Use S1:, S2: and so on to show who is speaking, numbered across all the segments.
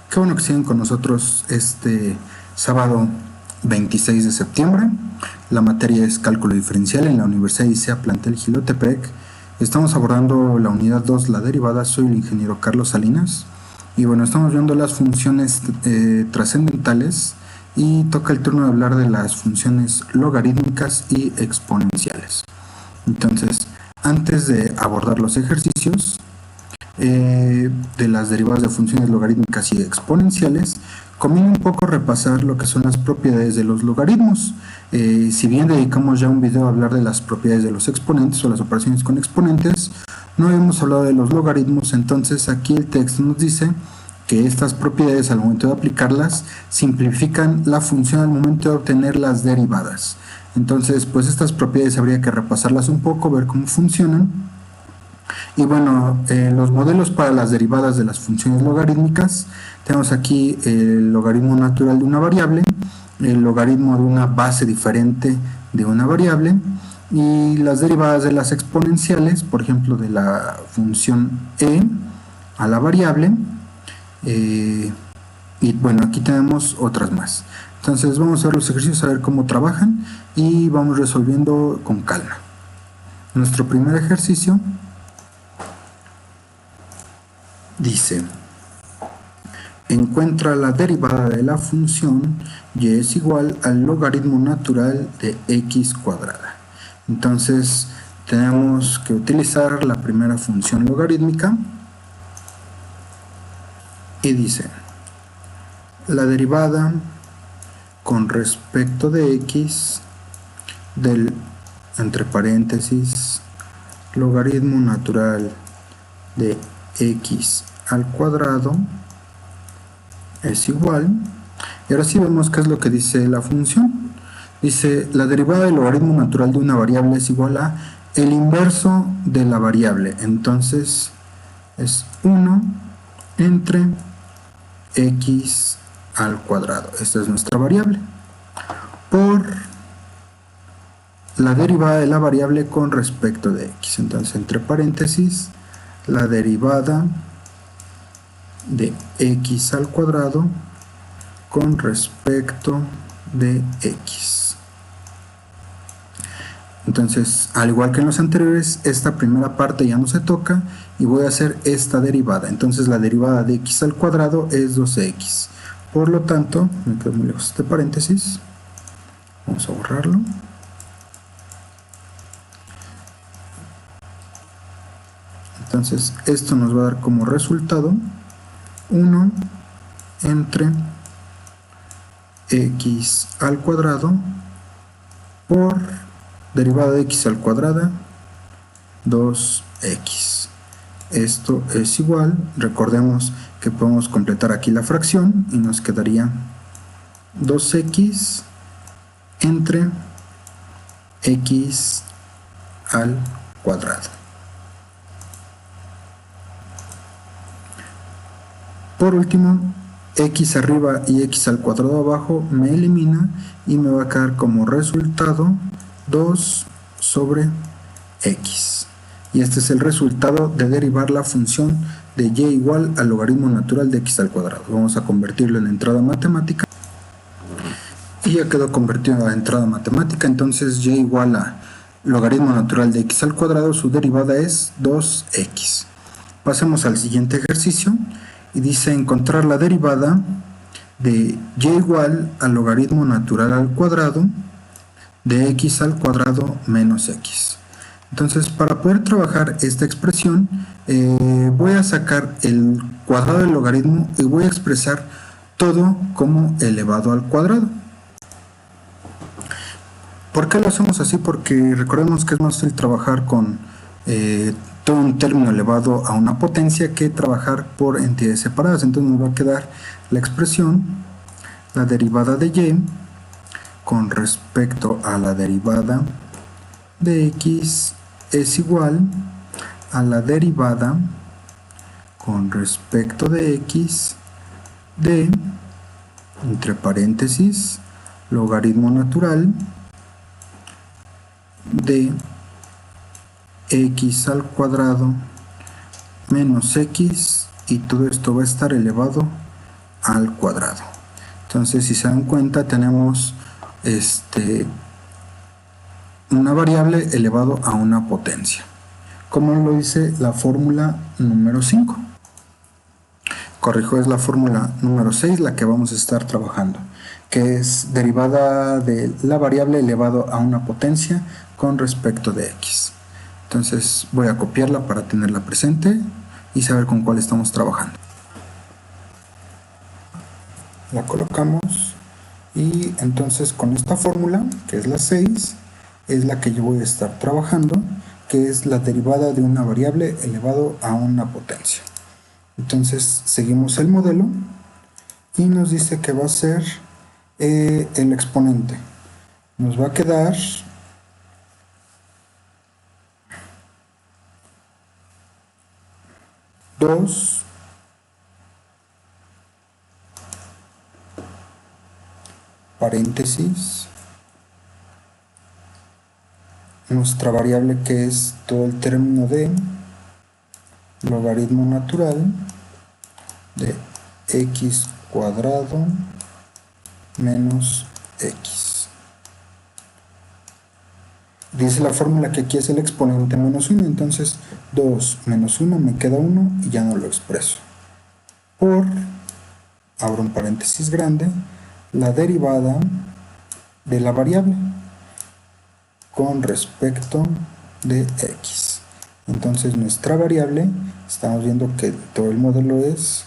S1: Qué bueno que siguen con nosotros este sábado 26 de septiembre. La materia es cálculo diferencial en la Universidad ICEA Plantel Jilotepec. Estamos abordando la unidad 2, la derivada. Soy el ingeniero Carlos Salinas. Y bueno, estamos viendo las funciones trascendentales y toca el turno de hablar de las funciones logarítmicas y exponenciales. Entonces, antes de abordar los ejercicios de las derivadas de funciones logarítmicas y exponenciales, conviene un poco repasar lo que son las propiedades de los logaritmos. Si bien dedicamos ya un video a hablar de las propiedades de los exponentes o las operaciones con exponentes, no hemos hablado de los logaritmos. Entonces aquí el texto nos dice que estas propiedades, al momento de aplicarlas, simplifican la función al momento de obtener las derivadas. Entonces, pues estas propiedades habría que repasarlas un poco, ver cómo funcionan. Y bueno, los modelos para las derivadas de las funciones logarítmicas, tenemos aquí el logaritmo natural de una variable, el logaritmo de una base diferente de una variable, y las derivadas de las exponenciales, por ejemplo, de la función e a la variable, y bueno, aquí tenemos otras más. Entonces vamos a ver los ejercicios, a ver cómo trabajan, y vamos resolviendo con calma. Nuestro primer ejercicio dice: encuentra la derivada de la función y es igual al logaritmo natural de x cuadrada. Entonces tenemos que utilizar la primera función logarítmica y dice: la derivada con respecto de x del, entre paréntesis, logaritmo natural de x al cuadrado es igual. Y ahora sí vemos qué es lo que dice la función. Dice: la derivada del logaritmo natural de una variable es igual a el inverso de la variable. Entonces es 1 entre x al cuadrado. Esta es nuestra variable. Por la derivada de la variable con respecto de x. Entonces, entre paréntesis, la derivada de x al cuadrado con respecto de x. Entonces, al igual que en los anteriores, esta primera parte ya no se toca y voy a hacer esta derivada. Entonces, la derivada de x al cuadrado es 2x. Por lo tanto, me quedo muy lejos este paréntesis. Vamos a borrarlo. Entonces, esto nos va a dar como resultado 1 entre x al cuadrado por derivada de x al cuadrado 2x. Esto es igual, recordemos que podemos completar aquí la fracción y nos quedaría 2x entre x al cuadrado. Por último, x arriba y x al cuadrado abajo me elimina y me va a quedar como resultado 2 sobre x. Y este es el resultado de derivar la función de y igual al logaritmo natural de x al cuadrado. Vamos a convertirlo en entrada matemática. Y ya quedó convertido a entrada matemática. Entonces y igual a logaritmo natural de x al cuadrado, su derivada es 2x. Pasemos al siguiente ejercicio. Y dice: encontrar la derivada de y igual al logaritmo natural al cuadrado de x al cuadrado menos x. Entonces, para poder trabajar esta expresión, voy a sacar el cuadrado del logaritmo y voy a expresar todo como elevado al cuadrado. ¿Por qué lo hacemos así? Porque recordemos que es más fácil trabajar con todo un término elevado a una potencia que trabajar por entidades separadas. Entonces nos va a quedar la expresión, la derivada de y con respecto a la derivada de x es igual a la derivada con respecto de x de, entre paréntesis, logaritmo natural de x al cuadrado menos x, y todo esto va a estar elevado al cuadrado. Entonces, si se dan cuenta, tenemos una variable elevado a una potencia, como lo dice la fórmula número 5. Corrijo, es la fórmula número 6 la que vamos a estar trabajando, que es derivada de la variable elevado a una potencia con respecto de x. Entonces voy a copiarla para tenerla presente y saber con cuál estamos trabajando. La colocamos y entonces con esta fórmula, que es la 6, es la que yo voy a estar trabajando, que es la derivada de una variable elevado a una potencia. Entonces seguimos el modelo y nos dice que va a ser el exponente. Nos va a quedar dos paréntesis, nuestra variable que es todo el término de logaritmo natural de x cuadrado menos x. Dice la fórmula que aquí es el exponente menos 1, entonces 2 menos 1 me queda 1 y ya no lo expreso. Por, abro un paréntesis grande, la derivada de la variable con respecto de x. Entonces nuestra variable, estamos viendo que todo el modelo es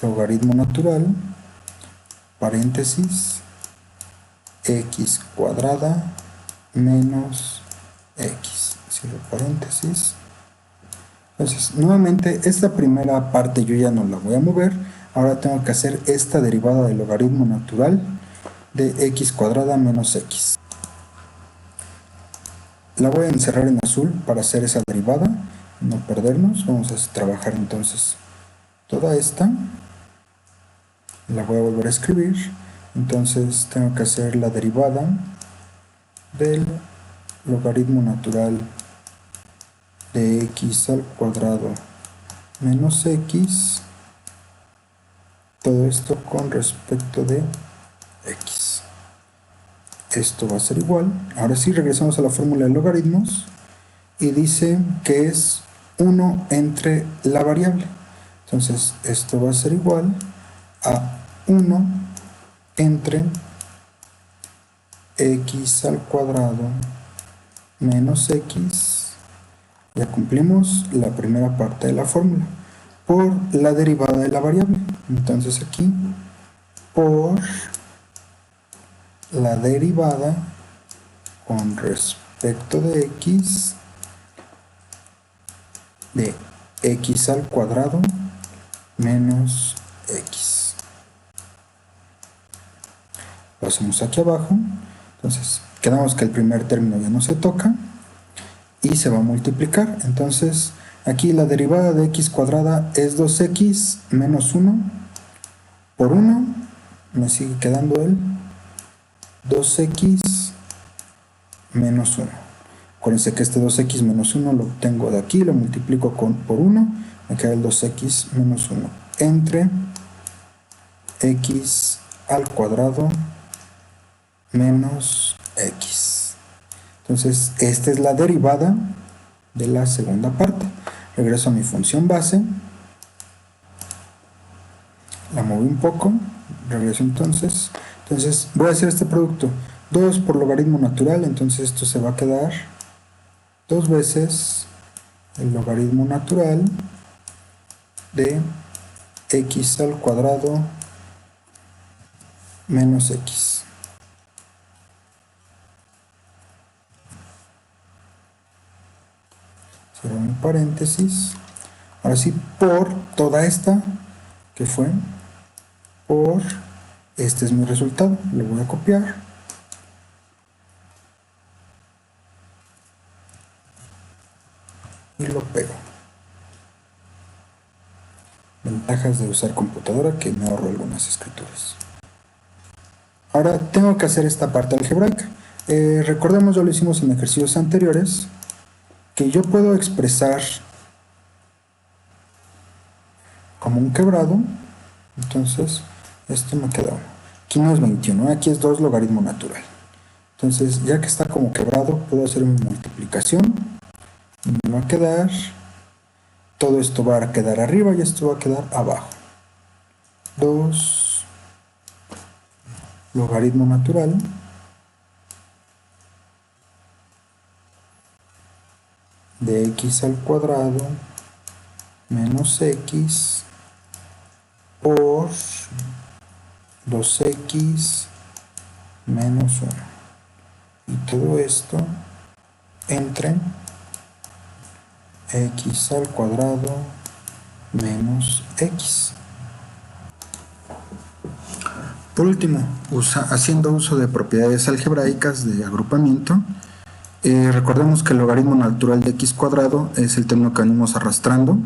S1: logaritmo natural, paréntesis, x cuadrada menos x, cierro paréntesis. Entonces nuevamente esta primera parte yo ya no la voy a mover, ahora tengo que hacer esta derivada del logaritmo natural de x cuadrada menos x. La voy a encerrar en azul para hacer esa derivada, no perdernos. Vamos a trabajar entonces toda esta, la voy a volver a escribir. Entonces tengo que hacer la derivada del logaritmo natural de x al cuadrado menos x, todo esto con respecto de x. Esto va a ser igual. Ahora sí regresamos a la fórmula de logaritmos y dice que es 1 entre la variable. Entonces esto va a ser igual a 1 entre x al cuadrado menos x. Ya cumplimos la primera parte de la fórmula por la derivada de la variable. Entonces aquí por la derivada con respecto de x de x al cuadrado menos x. Lo hacemos aquí abajo. Entonces quedamos que el primer término ya no se toca y se va a multiplicar. Entonces aquí la derivada de x cuadrada es 2x menos 1 por 1, me sigue quedando el 2x menos 1. Acuérdense que este 2x menos 1 lo obtengo de aquí, lo multiplico por 1, me queda el 2x menos 1 entre x al cuadrado menos x. Entonces esta es la derivada de la segunda parte. Regreso a mi función base, la moví un poco, regreso entonces voy a hacer este producto 2 por logaritmo natural, entonces esto se va a quedar 2 veces el logaritmo natural de x al cuadrado menos x. Cierro un paréntesis. Ahora sí, por toda esta que fue por este es mi resultado, lo voy a copiar y lo pego. Ventajas de usar computadora, que me ahorro algunas escrituras. Ahora tengo que hacer esta parte algebraica. Recordemos, ya lo hicimos en ejercicios anteriores, que yo puedo expresar como un quebrado Entonces, esto me queda 1. Aquí no es 21, aquí es 2 logaritmo natural. Entonces, ya que está como quebrado, puedo hacer mi multiplicación. Y me va a quedar, todo esto va a quedar arriba y esto va a quedar abajo. 2 logaritmo natural de x al cuadrado menos x por 2x menos 1. Y todo esto entre x al cuadrado menos x. Por último, haciendo uso de propiedades algebraicas de agrupamiento, recordemos que el logaritmo natural de x cuadrado es el término que venimos arrastrando.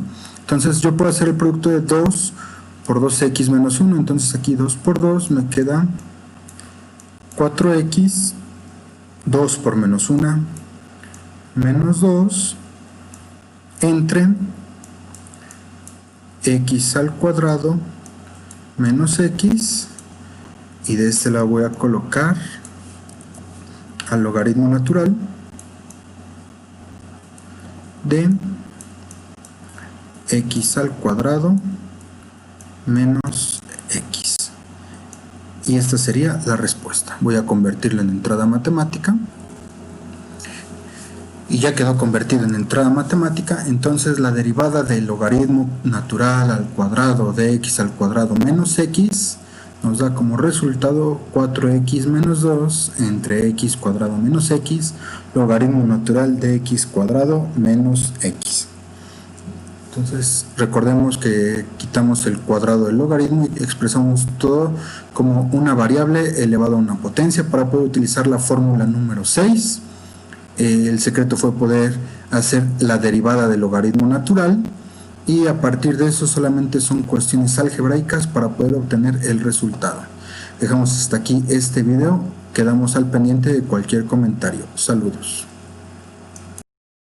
S1: Entonces yo puedo hacer el producto de 2 por 2x menos 1. Entonces aquí 2 por 2 me queda 4x, 2 por menos 1, menos 2, entre x al cuadrado menos x, y de este lado voy a colocar al logaritmo natural de x al cuadrado menos x. Y esta sería la respuesta. Voy a convertirla en entrada matemática. Y ya quedó convertido en entrada matemática. Entonces la derivada del logaritmo natural al cuadrado de x al cuadrado menos x nos da como resultado 4x menos 2 entre x cuadrado menos x, logaritmo natural de x cuadrado menos x. Entonces recordemos que quitamos el cuadrado del logaritmo y expresamos todo como una variable elevada a una potencia para poder utilizar la fórmula número 6. El secreto fue poder hacer la derivada del logaritmo natural, y a partir de eso solamente son cuestiones algebraicas para poder obtener el resultado. Dejamos hasta aquí este video, quedamos al pendiente de cualquier comentario. Saludos.